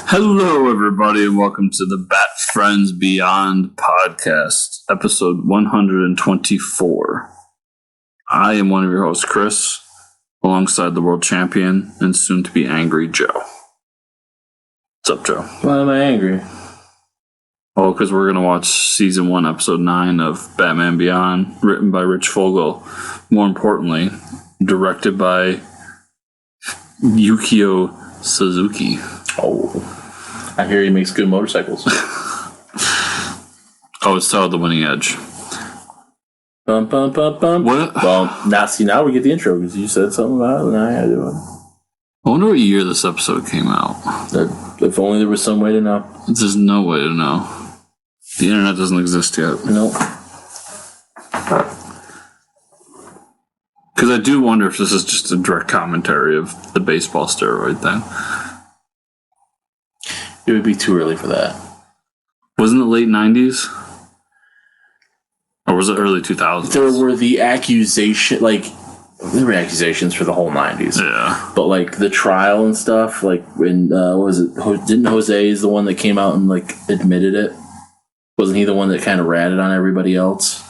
Hello, everybody, and welcome to the Bat Friends Beyond podcast, episode 124. I am one of your hosts, Chris, alongside the world champion and soon-to-be angry Joe. What's up, Joe? Why am I angry? Oh, because we're going to watch season 1, episode 9 of Batman Beyond, written by Rich Fogel. More importantly, directed by Yukio Suzuki. Oh, I hear he makes good motorcycles. Oh, it's titled The Winning Edge. Bum, bum, bum, bum. What? Well, now we get the intro because you said something about it, and I had to do it. I wonder what year this episode came out. If only there was some way to know. There's no way to know. The internet doesn't exist yet. Nope. Because I do wonder if this is just a direct commentary of the baseball steroid thing. It would be too early for that. Wasn't it late 90s? Or was it early 2000s? There were the there were accusations for the whole 90s. Yeah. But, the trial and stuff, when, what was it? Didn't Jose is the one that came out and, admitted it? Wasn't he the one that kind of ratted on everybody else?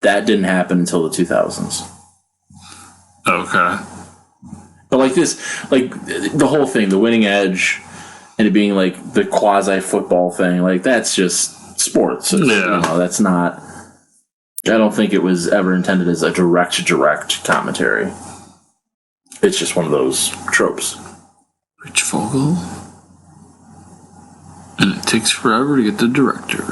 That didn't happen until the 2000s. Okay. But the whole thing, the winning edge, and it being the quasi-football thing, that's just sports. That's not... I don't think it was ever intended as a direct commentary. It's just one of those tropes. Rich Fogel. And it takes forever to get the director.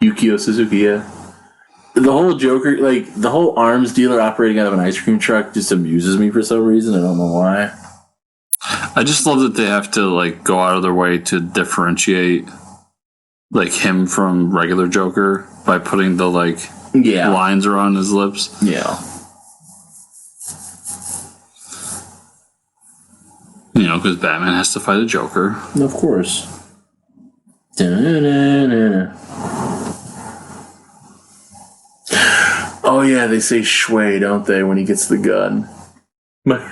Yukio Suzuki, yeah. The whole Joker, the whole arms dealer operating out of an ice cream truck just amuses me for some reason. I don't know why. I just love that they have to, go out of their way to differentiate, him from regular Joker by putting the, lines around his lips. Yeah. Because Batman has to fight a Joker. Of course. Da-na-na-na-na. Oh yeah, they say Shui, don't they, when he gets the gun? I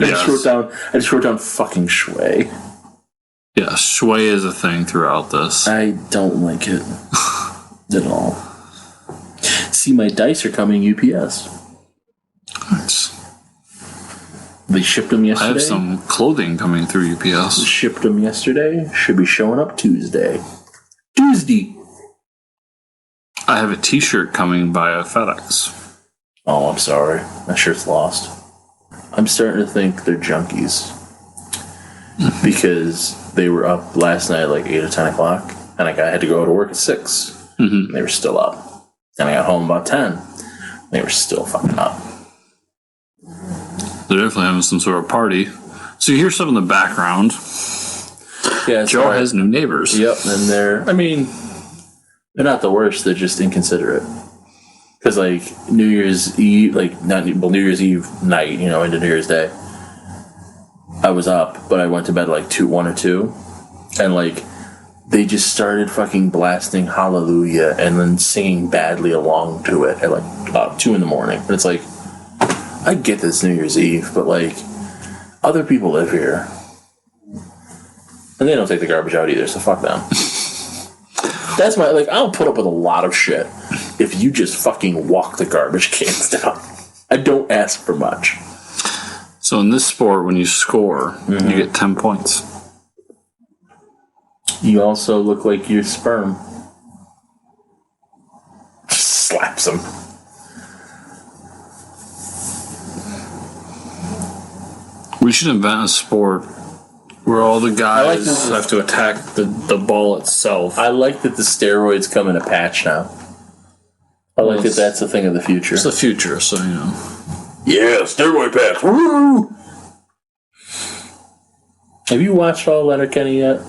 just wrote down fucking Shui. Yeah, Shui is a thing throughout this. I don't like it at all. See, my dice are coming UPS. Nice. They shipped them yesterday. I have some clothing coming through UPS. Shipped them yesterday. Should be showing up Tuesday. I have a t-shirt coming via FedEx. Oh, I'm sorry. My shirt's lost. I'm starting to think they're junkies. Because they were up last night at 8 or 10 o'clock. And I had to go to work at 6. Mm-hmm. And they were still up. And I got home about 10. And they were still fucking up. They're definitely having some sort of party. So you hear some in the background. Yeah, Joe has new neighbors. Yep, and they're not the worst. They're just inconsiderate. Because New Year's Eve, New Year's Eve night, into New Year's Day, I was up, but I went to bed at 1 or 2, and they just started fucking blasting Hallelujah and then singing badly along to it at about 2 in the morning. And it's I get this New Year's Eve, but other people live here. And they don't take the garbage out either, so fuck them. That's my, I'll put up with a lot of shit if you just fucking walk the garbage cans down. I don't ask for much. So in this sport, when you score, you get 10 points. You also look like your sperm. Just slaps him. We should invent a sport where all the guys have to attack the ball itself. I like that the steroids come in a patch now. I like that that's a thing of the future. It's the future, so Yeah, steroid patch. Woo! Have you watched all Letterkenny yet?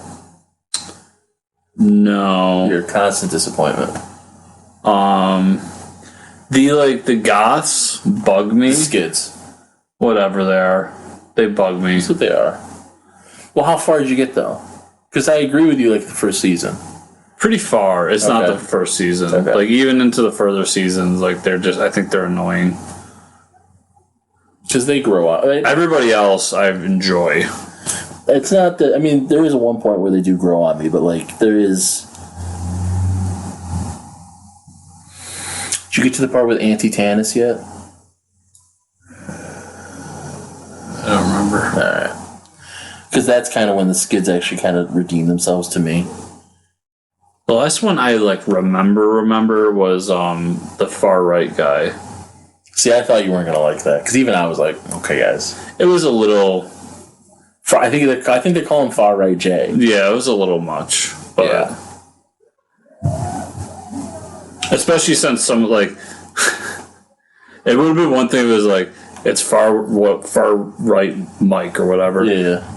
No. You're a constant disappointment. The goths bug me. The skids. Whatever they are. They bug me. That's what they are. Well, how far did you get, though? Because I agree with you, the first season. Pretty far. It's not the first season. Okay. Even into the further seasons, they're just, I think they're annoying. Because they grow up. Everybody else I enjoy. It's not that. I mean, there is one point where they do grow on me, but like there is. Did you get to the part with anti-Tannis yet? I don't remember. All right, because that's kind of when the skids actually kind of redeem themselves to me. The last one I like remember was the far right guy. See, I thought you weren't gonna like that because even I was like, okay, guys, It was a little. I think they call him Far Right Jay. Yeah, it was a little much. But Yeah. especially since some like it would have been one thing if it was like it's far right Mike or whatever. Yeah.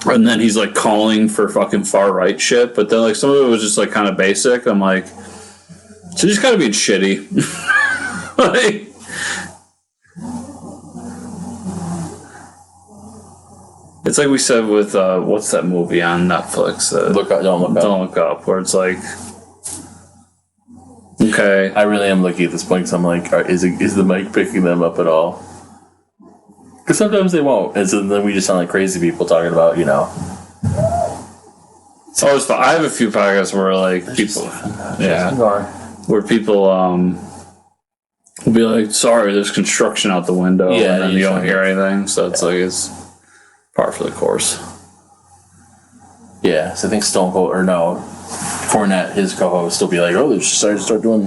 And then he's like calling for fucking far right shit, but then like some of it was just like kind of basic. I'm like, so you just gotta be shitty. Like, it's like we said with what's that movie on Netflix? Don't look up. Don't Look Up, where it's like, okay, I really am looking at this point because I'm like, is the mic picking them up at all? Because sometimes they won't, and so then we just sound like crazy people talking about, you know. it's always fun. I have a few podcasts where like people, where people will be like, sorry, there's construction out the window, Yeah, and then you don't hear anything, so it's like it's par for the course. Yeah, so I think Stone Cold, or no, Cornette, his co-host, will be like, oh, they just started to start doing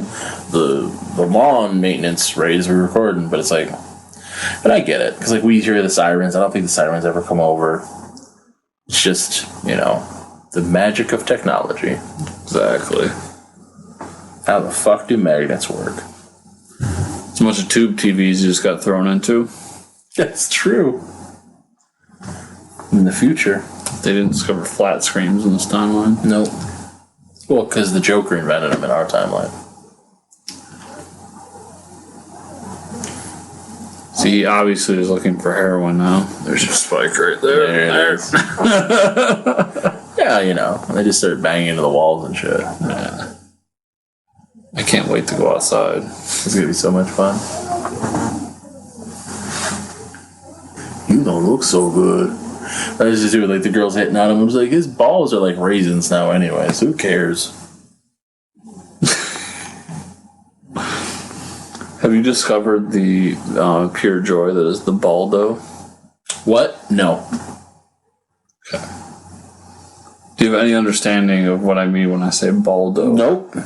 the lawn maintenance right as we're recording, but it's like, but I get it, because like we hear the sirens. I don't think the sirens ever come over. It's just, you know, the magic of technology. Exactly. How the fuck do magnets work? It's a bunch of tube TVs you just got thrown into. That's true. In the future. They didn't discover flat screens in this timeline. Nope. Well, because the Joker invented them in our timeline. See, he obviously is looking for heroin now. There's your spike right there. There it is. Yeah, you know, they just started banging into the walls and shit. Yeah. I can't wait to go outside. It's gonna be so much fun. You don't look so good. I was just doing like the girls hitting on him. I was like, his balls are like raisins now, anyways. Who cares? Have you discovered the pure joy that is the Baldo? What? No. Okay. Do you have any understanding of what I mean when I say Baldo? Nope.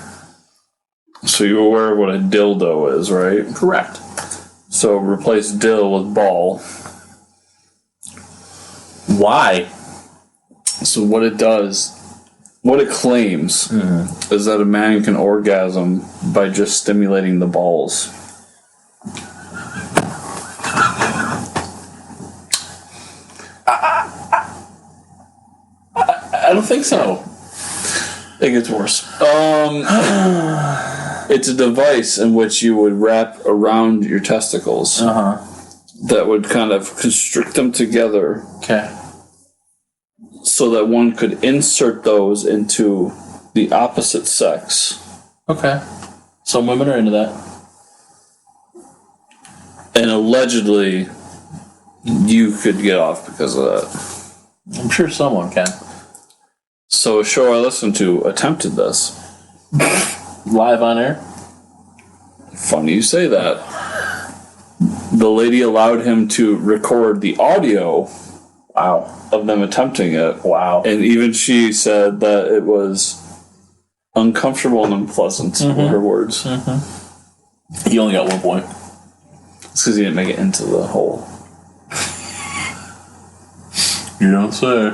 So you're aware of what a dildo is, right? Correct. So replace dill with ball. Why? So what it does, what it claims, is that a man can orgasm by just stimulating the balls. I don't think so. It gets worse. It's a device in which you would wrap around your testicles that would kind of constrict them together. Okay. So that one could insert those into the opposite sex. Okay. Some women are into that. And allegedly, you could get off because of that. I'm sure someone can. So a show I listened to attempted this. Live on air? Funny you say that. The lady allowed him to record the audio of them attempting it. Wow. And even she said that it was uncomfortable and unpleasant, were her words. He only got 1 point. It's because he didn't make it into the hole. You don't say.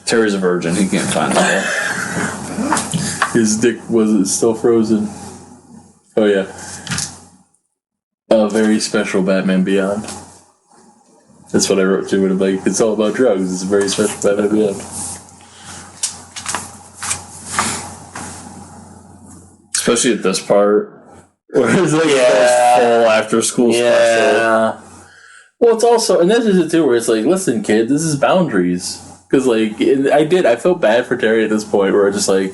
Terry's a virgin. He can't find the hole. His dick wasn't still frozen. Oh, yeah. A very special Batman Beyond. That's what I wrote to it. Like, it's all about drugs. It's a very special Batman Beyond. Especially at this part. Where it's like full after school special. Well, it's also, and this is it too, where it's like, listen, kid, this is boundaries. Because, like, I felt bad for Terry at this point, where it's just like,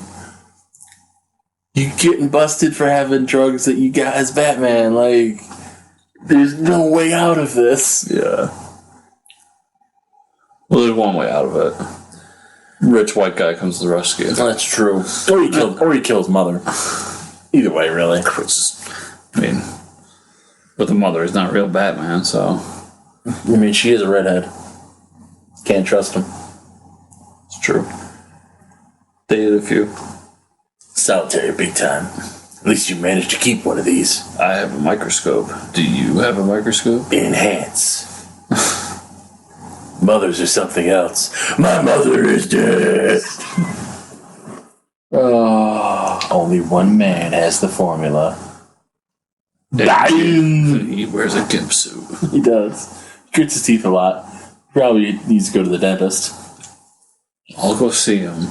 you getting busted for having drugs that you got as Batman. Like, there's no way out of this. Yeah. Well, there's one way out of it. Rich white guy comes to the rescue. That's true. Or he kills mother. Either way, really. I mean, but the mother is not real Batman, so. I mean, she is a redhead. Can't trust him. It's true. Dated a few. Solitary big time. At least you managed to keep one of these. I have a microscope. Do you have a microscope? Enhance. Mothers are something else. My mother is dead. Only one man has the formula. Dying. He wears a gimp suit. He does. He grits his teeth a lot. Probably needs to go to the dentist. I'll go see him.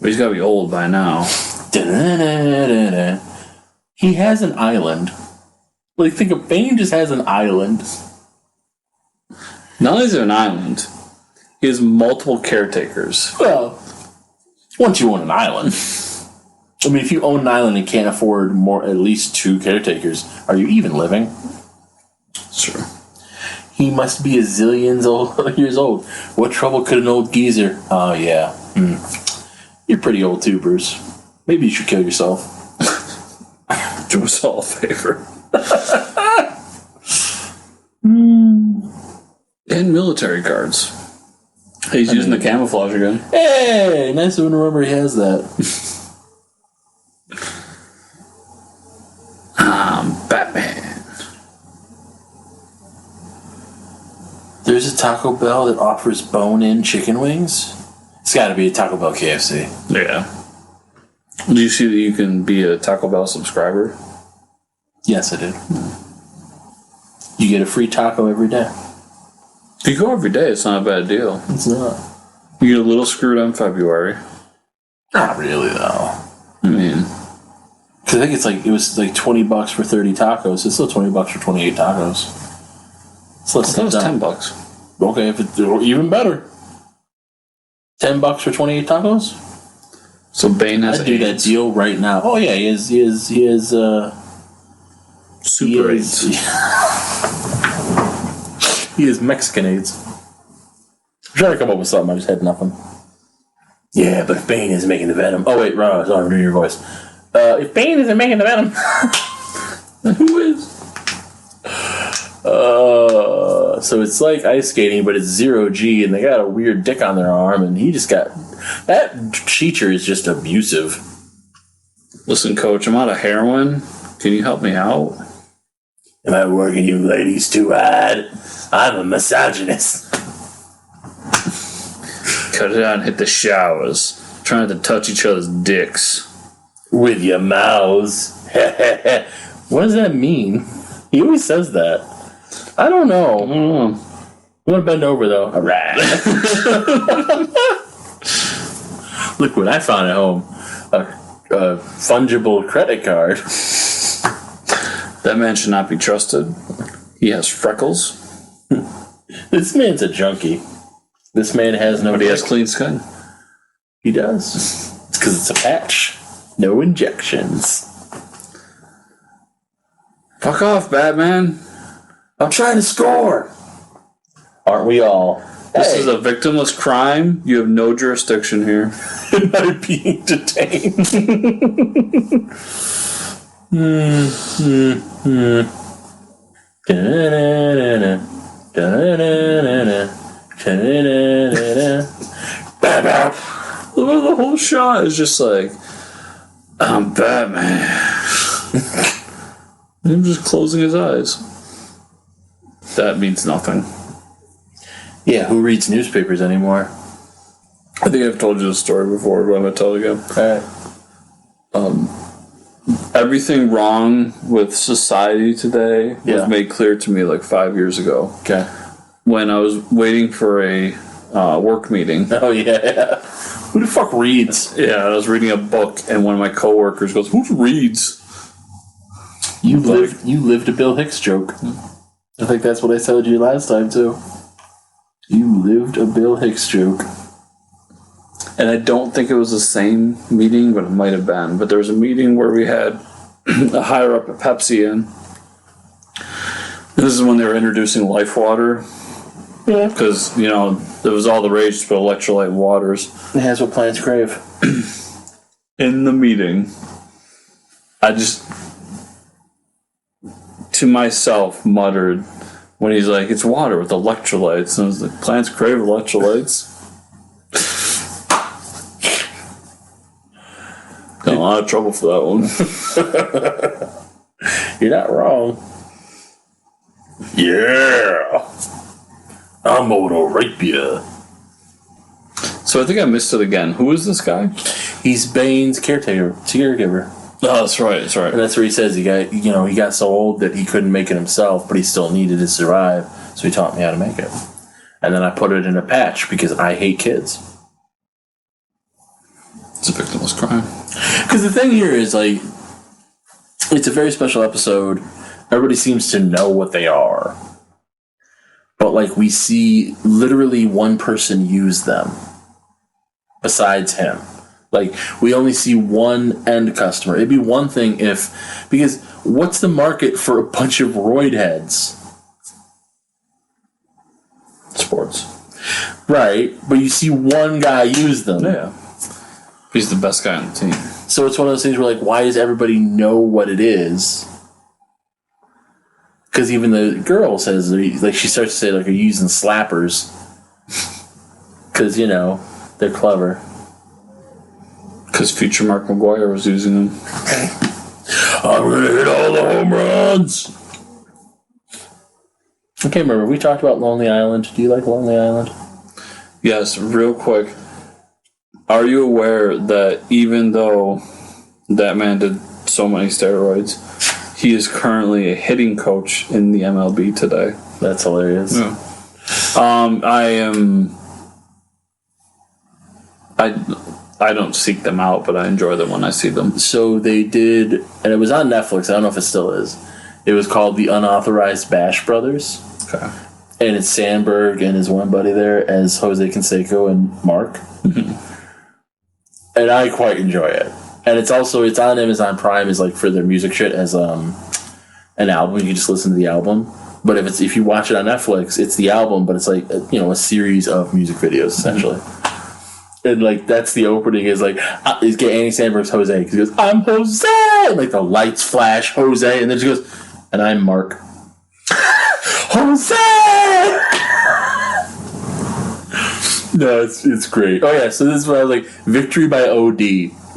But he's got to be old by now. Da-da-da-da-da. He has an island. Like, think of Bane just has an island. Not only is it an island, he has multiple caretakers. Well, once you own an island. I mean, if you own an island and can't afford at least 2 caretakers, are you even living? Sure. He must be a zillions years old. What trouble could an old geezer? Oh, yeah. You're pretty old too, Bruce. Maybe you should kill yourself. Do us all a favor. And military cards. He's using the camouflage again. Hey, nice of him to remember he has that. Batman. There's a Taco Bell that offers bone-in chicken wings. It's got to be a Taco Bell KFC. Yeah. Do you see that you can be a Taco Bell subscriber? Yes, I did. You get a free taco every day. If you go every day, it's not a bad deal. It's not. You get a little screwed on February. Not really, though. I mean, because I think it was like $20 for 30 tacos. It's still $20 for 28 tacos. So that was $10. Okay, if it's even better. $10 for 28 tacos. So Bane has I'd do that deal right now. Oh yeah, he has Super AIDS. He is Mexican AIDS. I'm trying to come up with something. I just had nothing. Yeah, but if Bane isn't making the Venom. Oh wait, sorry, I'm doing your voice. If Bane isn't making the Venom, who is? So it's like ice skating, but it's 0G, and they got a weird dick on their arm, and he just got that teacher is just abusive. Listen, coach, I'm out of heroin. Can you help me out? Am I working you ladies too hard? I'm a misogynist. Cut it out and hit the showers. Trying to touch each other's dicks. With your mouths. What does that mean? He always says that. I don't know. I'm going to bend over, though. All right. Look what I found at home. A fungible credit card. That man should not be trusted. He has freckles. This man's a junkie. This man has no... But he has clean skin. He does. It's because it's a patch. No injections. Fuck off, Batman. I'm trying to score. Aren't we all? This is a victimless crime. You have no jurisdiction here. Am I being detained? The whole shot is just like, I'm Batman. Him just closing his eyes. That means nothing. Yeah, who reads newspapers anymore? I think I've told you the story before, but I'm going to tell it again. Alright. Everything wrong with society today was made clear to me like 5 years ago. Okay. When I was waiting for a work meeting. Oh, yeah. Who the fuck reads? Yeah, I was reading a book, and one of my coworkers goes, "Who reads?" You lived a Bill Hicks joke. I think that's what I told you last time, too. You lived a Bill Hicks joke. And I don't think it was the same meeting, but it might have been. But there was a meeting where we had a higher up at Pepsi in. This is when they were introducing Life Water. Yeah. Because, there was all the rage to put electrolyte in waters. That's what plants crave. In the meeting, I just, to myself, muttered when he's like, it's water with electrolytes. And I was like, plants crave electrolytes. Got in a lot of trouble for that one. You're not wrong. Yeah. I'm gonna rape you. So I think I missed it again. Who is this guy? He's Bane's caregiver. Oh, that's right. That's right. And that's where he says he got so old that he couldn't make it himself, but he still needed to survive, so he taught me how to make it. And then I put it in a patch because I hate kids. It's a victimless crime. Because the thing here is, like, it's a very special episode. Everybody seems to know what they are. But, like, we see literally one person use them besides him. Like, we only see one end customer. It'd be one thing because what's the market for a bunch of roid heads? Sports. Right, but you see one guy use them. Yeah. He's the best guy on the team. So it's one of those things where, like, why does everybody know what it is? Because even the girl says, like, she starts to say, like, are you using slappers? Because, they're clever. Because future Mark McGuire was using them. I'm going to hit all the home runs! Okay, remember, we talked about Lonely Island. Do you like Lonely Island? Yes, real quick. Are you aware that even though that man did so many steroids, he is currently a hitting coach in the MLB today? That's hilarious. Yeah. I don't seek them out, but I enjoy them when I see them. So they did, and it was on Netflix. I don't know if it still is. It was called The Unauthorized Bash Brothers. Okay. And it's Sandberg and his one buddy there as Jose Canseco and Mark. Mm-hmm. And I quite enjoy it. And it's on Amazon Prime as, like, for their music shit as an album. You can just listen to the album. But if you watch it on Netflix, it's the album, but it's like a series of music videos essentially. And, like, that's the opening is like is get Andy Sandberg's Jose because he goes, I'm Jose, and, like, the lights flash Jose, and then she goes, and I'm Mark. Jose. No, it's great. Oh yeah, so this is where I was like, victory by OD.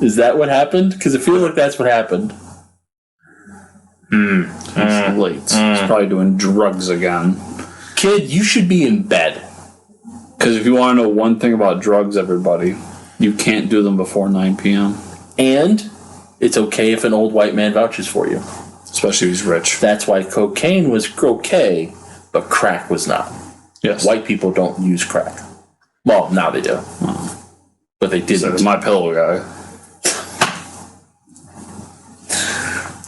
Is that what happened? Because it feels like that's what happened. It's late. He's probably doing drugs again. Kid, you should be in bed. Because if you want to know one thing about drugs, everybody, you can't do them before 9 p.m. And it's okay if an old white man vouches for you. Especially if he's rich. That's why cocaine was okay, but crack was not. Yes. White people don't use crack. Well, now they do. But they didn't. So my pillow guy.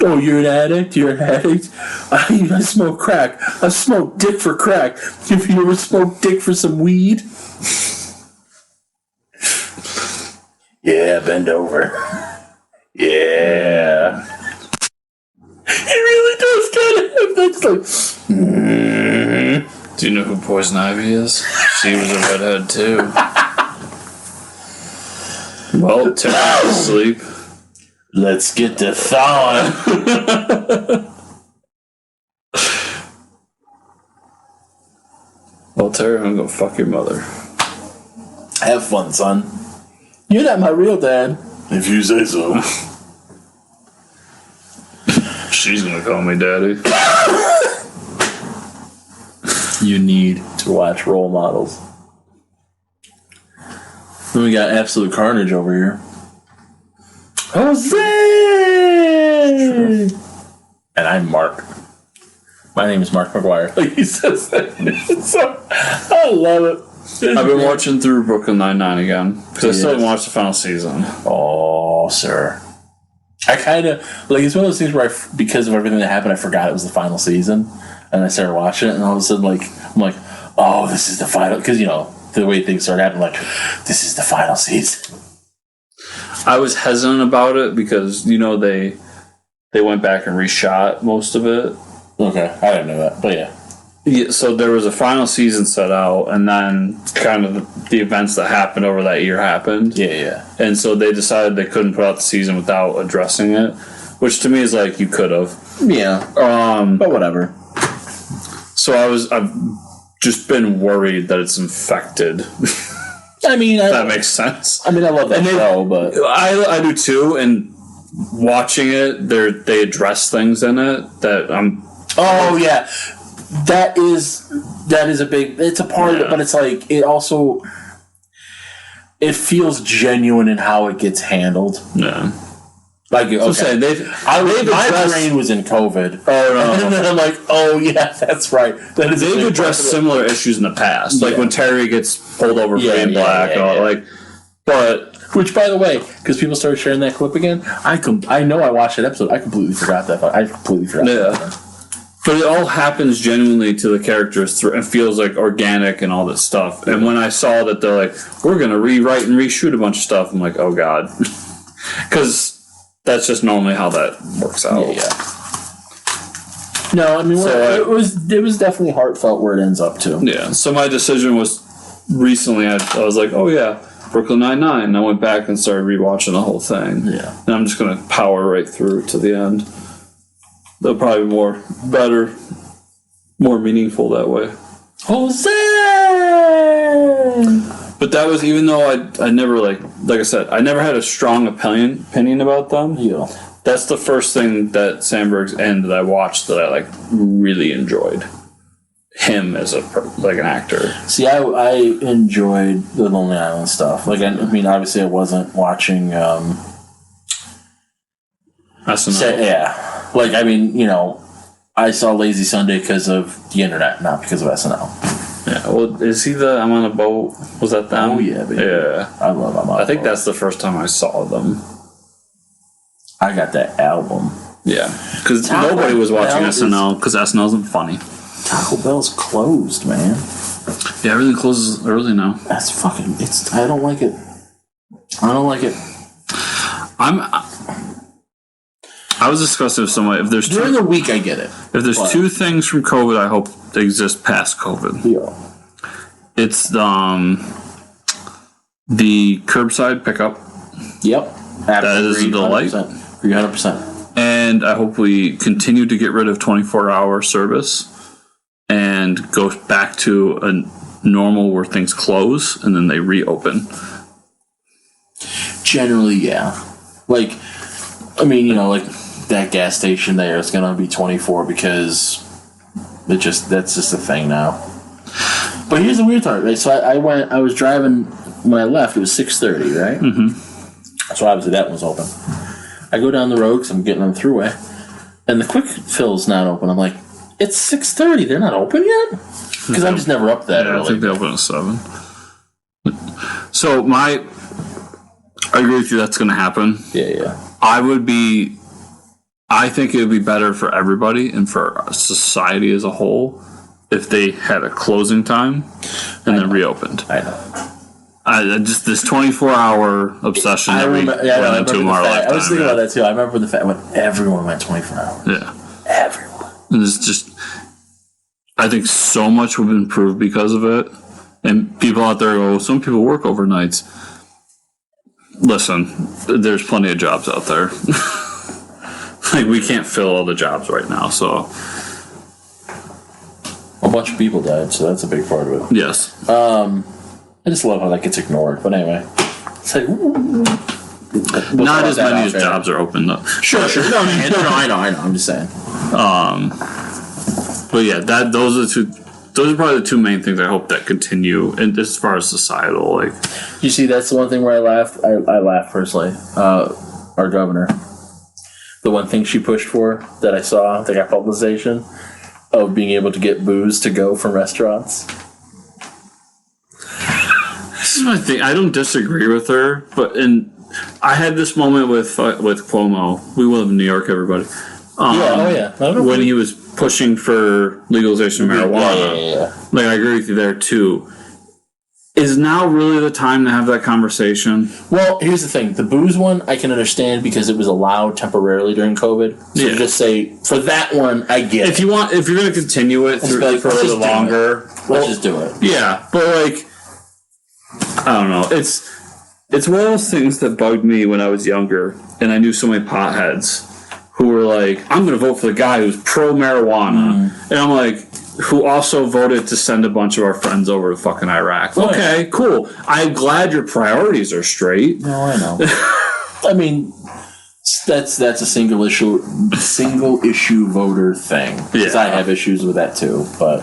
Oh, you're an addict? You're an addict? I smoke crack. I smoke dick for crack. If you ever smoke dick for some weed? Yeah, bend over. Yeah. He really does kind of have that, like... Do you know who Poison Ivy is? She was a redhead, too. Well, Terry's asleep. Let's get to thawing. Well, Terry, I'm gonna fuck your mother. Have fun, son. You're not my real dad. If you say so. She's gonna call me daddy. You need to watch Role Models. Then we got Absolute Carnage over here. Jose! Sure. And I'm Mark. My name is Mark McGuire. Like he says that. So, I love it. I've been watching through Brooklyn Nine-Nine again. Because I still haven't watched the final season. Oh, sir. I kind of... Like, it's one of those things where, because of everything that happened, I forgot it was the final season. And I started watching it, and all of a sudden, like, I'm like, oh, this is the final... Because, the way things started happening, like, this is the final season. I was hesitant about it because, they went back and reshot most of it. Okay, I didn't know that, but yeah. Yeah, so there was a final season set out, and then kind of the events that happened over that year happened. Yeah. And so they decided they couldn't put out the season without addressing it, which to me is like, you could have. Yeah. But whatever. So I've just been worried that it's infected. I mean, that makes sense. I mean, I love that show, but I do too. And watching it, they address things in it that I'm. Oh yeah. That is a big. It's a part of it, but it's like it also. It feels genuine in how it gets handled. Yeah, like okay. My brain was in COVID. Oh no! And then I'm like, oh yeah, that's right. That is. They've addressed similar issues in the past, like when Terry gets pulled over for being black. Like, but which, by the way, because people started sharing that clip again, I know I watched that episode. I completely forgot that. I completely forgot. Yeah. But it all happens genuinely to the characters and feels like organic and all this stuff. And when I saw that they're like, we're going to rewrite and reshoot a bunch of stuff, I'm like, oh God. Because that's just normally how that works out. Yeah. No, I mean, it was definitely heartfelt where it ends up to. Yeah. So my decision was recently, I was like, oh yeah, Brooklyn Nine-Nine. And I went back and started rewatching the whole thing. Yeah. And I'm just going to power right through to the end. They'll probably be better, more meaningful that way. Jose! But that was, even though I never, like I said, I never had a strong opinion about them. Yeah. That's the first thing that Sandberg's end that I watched that I, really enjoyed. Him as an actor. See, I enjoyed the Lonely Island stuff. I mean, obviously I wasn't watching... SNL. Yeah. I mean, I saw Lazy Sunday because of the internet, not because of SNL. Yeah. Well, is he the I'm on a boat? Was that them? Oh, yeah, baby. Yeah. I love I'm on a boat. I think that's the first time I saw them. I got that album. Yeah. Because nobody was watching SNL because SNL isn't funny. Taco Bell's closed, man. Yeah, everything closes early now. That's fucking... I don't like it. I was discussing with someone, if there's during the week, I get it. If there's two things from COVID I hope exist past COVID. Yeah. It's the curbside pickup. Yep. That is a delight. 300%. And I hope we continue to get rid of 24-hour service and go back to a normal where things close and then they reopen. Generally, yeah. That gas station there is going to be 24 because that's just a thing now. But here's the weird part, right? So I was driving, when I left, it was 6:30, right? Mm-hmm. So obviously that was open. I go down the road because I'm getting on the thruway, and the quick fill's not open. I'm like, it's 6:30, they're not open yet? Because I'm just never up that early. I think they open at 7. So I agree with you, that's going to happen. Yeah. I think it would be better for everybody and for society as a whole if they had a closing time and then reopened. I know. Just this 24-hour obsession that we went into in our lifetime. I was thinking about that too. I remember the fact when everyone went 24 hours. Yeah. Everyone. And it's just, I think so much would improve because of it. And people out there go, some people work overnights. Listen, there's plenty of jobs out there. We can't fill all the jobs right now, so. A bunch of people died, so that's a big part of it. Yes. I just love how that gets ignored. But anyway, it's like not as many as jobs are open though. Sure. No, I know. I'm just saying. But yeah, those are the two. Those are probably the two main things I hope that continue, and as far as societal, You see, that's the one thing where I laughed. I laughed personally. Our governor. The one thing she pushed for that I saw, that got publicization, of being able to get booze to go from restaurants. This is my thing. I don't disagree with her, but I had this moment with Cuomo. We live in New York, everybody. When he was pushing for legalization of marijuana. Yeah. I agree with you there too. is now really the time to have that conversation? Well, here's the thing. The booze one, I can understand because it was allowed temporarily during COVID. So to just say, for that one, I get it. If you're going to continue it for a little longer, let's just do it. Yeah, but like, I don't know. It's one of those things that bugged me when I was younger, and I knew so many potheads who were like, I'm going to vote for the guy who's pro-marijuana. And I'm like, who also voted to send a bunch of our friends over to fucking Iraq. Right. Okay, cool. I'm glad your priorities are straight. No, I know. I mean, that's a single issue voter thing. Because I have issues with that too, but...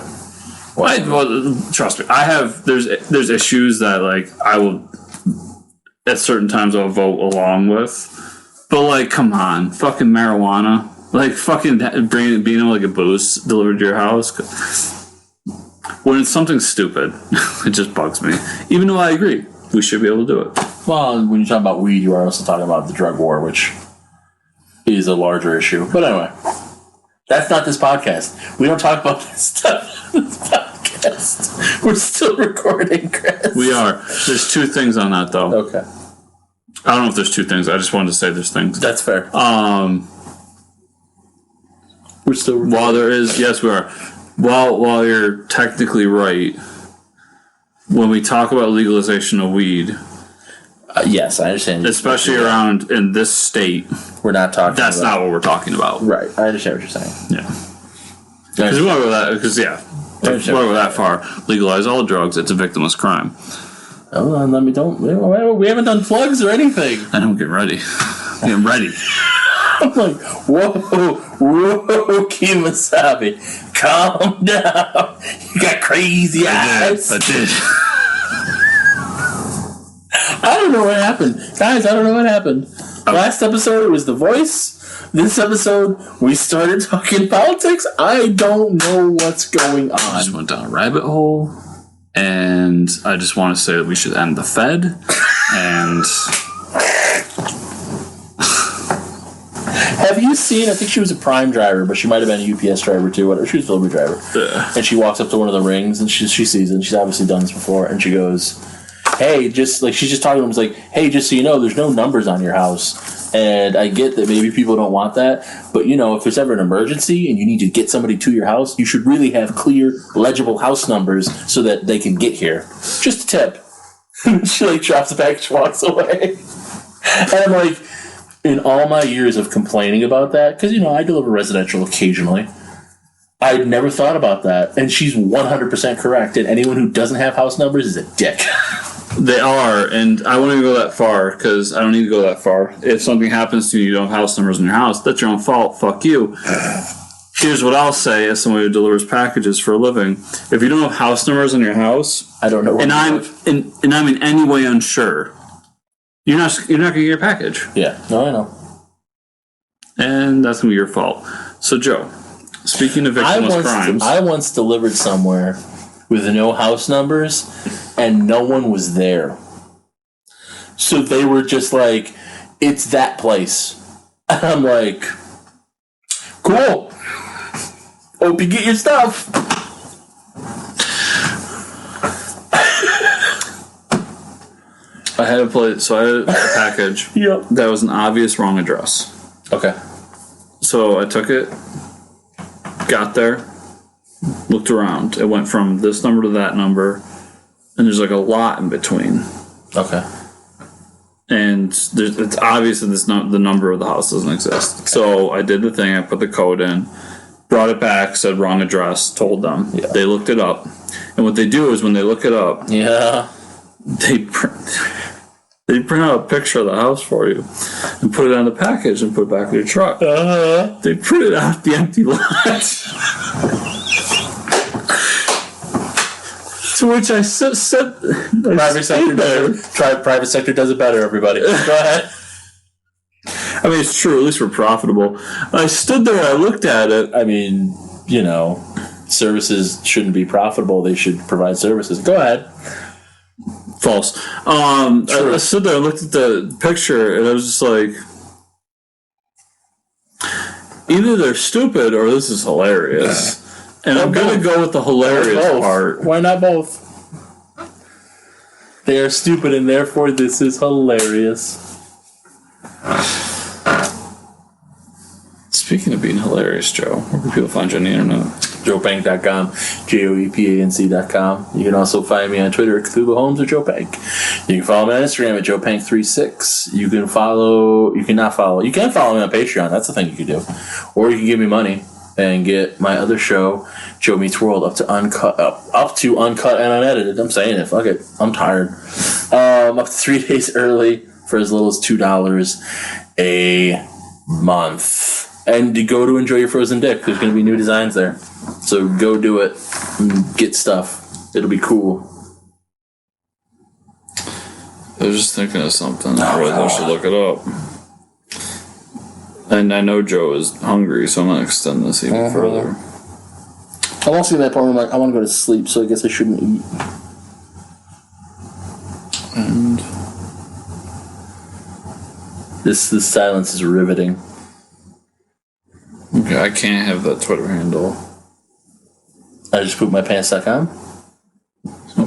trust me, I have. There's issues that like I will at certain times I'll vote along with, but like, come on, fucking marijuana, like fucking being able to get booze delivered to your house when it's something stupid, it just bugs me. Even though I agree, we should be able to do it. Well, when you talk about weed, you are also talking about the drug war, which is a larger issue. But anyway, that's not this podcast. We don't talk about this stuff. We're still recording, Chris. We are. There's two things on that, though. Okay. I don't know if there's two things. I just wanted to say there's things. That's fair. We're still recording. While there is, yes, we are. While you're technically right, when we talk about legalization of weed, yes, I understand. Especially around in this state, we're not talking. That's not what we're talking about. Right. I understand what you're saying. Yeah. Because we want to go that. Because want to go that far. Legalize all drugs. It's a victimless crime. Hold on, we haven't done plugs or anything. I don't get ready. Get ready. I'm like, whoa, Kimasabi, calm down. You got crazy eyes. I did. I don't know what happened. Guys, I don't know what happened. Last episode, it was The Voice. This episode, we started talking politics. I don't know what's going on. I just went down a rabbit hole, and I just want to say that we should end the Fed. And have you seen? I think she was a Prime driver, but she might have been a UPS driver too. Whatever, she was a delivery driver. And she walks up to one of the rings, and she sees it. And she's obviously done this before, and she goes, "Hey, just like she's just talking to him. It's like, hey, just so you know, there's no numbers on your house." And I get that maybe people don't want that, but if there's ever an emergency and you need to get somebody to your house, you should really have clear, legible house numbers so that they can get here. Just a tip. She drops the package, walks away. And I'm like, in all my years of complaining about that, because I deliver residential occasionally, I'd never thought about that. And she's 100% correct. And anyone who doesn't have house numbers is a dick. They are, and I won't even go that far because I don't need to go that far. If something happens to you, you don't have house numbers in your house, that's your own fault. Fuck you. Here's what I'll say as somebody who delivers packages for a living: if you don't have house numbers in your house, I don't know. And I'm in any way unsure, you're not going to get your package. Yeah, no, I know. And that's going to be your fault. So, Joe, speaking of victimless crimes, I once delivered somewhere with no house numbers, and no one was there. So they were just like, it's that place. And I'm like, cool. Hope you get your stuff. I had a package that was an obvious wrong address. Okay. So I took it, got there, looked around. It went from this number to that number, and there's like a lot in between. Okay. And it's obvious that the number of the house doesn't exist. So I did the thing. I put the code in, brought it back, said wrong address, told them. Yeah. They looked it up. And what they do is when they look it up, they print out a picture of the house for you and put it on the package and put it back in your truck. They printed out the empty lot. To which I said, private sector does it better, everybody. Go ahead. I mean, it's true. At least we're profitable. I stood there, I looked at it. I mean, services shouldn't be profitable. They should provide services. Go ahead. False. I stood there and looked at the picture, and I was just like, either they're stupid or this is hilarious. And I'm going to go with the hilarious part. Why not both? They are stupid, and therefore this is hilarious. Speaking of being hilarious, Joe, where can people find you on the internet? JoePank.com, JoePanc.com. You can also find me on Twitter at Cthulhu Holmes or Joe Pank. You can follow me on Instagram at JoePank36. You can follow me on Patreon. That's the thing you can do. Or you can give me money and get my other show, Joe Meets World, up to uncut and unedited. I'm saying it. Fuck it. I'm tired. Up to 3 days early for as little as $2 a month. And to go to enjoy your frozen dick. There's going to be new designs there. So go do it and get stuff. It'll be cool. I was just thinking of something. I realized I should look it up. And I know Joe is hungry, so I'm going to extend this even further. I'm also at that point where I'm like, I want to go to sleep, so I guess I shouldn't eat. And this silence is riveting. okay, I can't have that Twitter handle. I just poopmypants.com.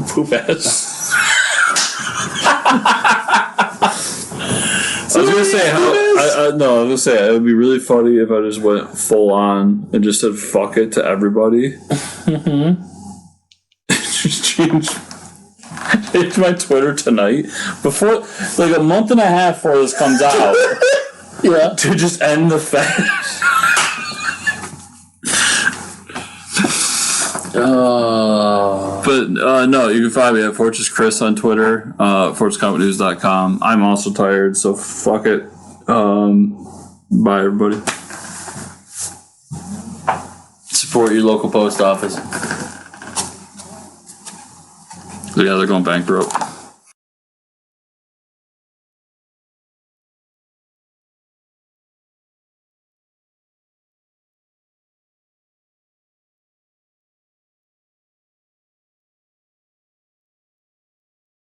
Poop ass. I was gonna say it would be really funny if I just went full on and just said "fuck it" to everybody. Just change my Twitter tonight before, like a month and a half before this comes out. Yeah, to just end the fact. But no, you can find me at Fortress Chris on Twitter, FortressComicNews.com. I'm also tired, so fuck it. Bye, everybody. support your local post office. Yeah, they're going bankrupt.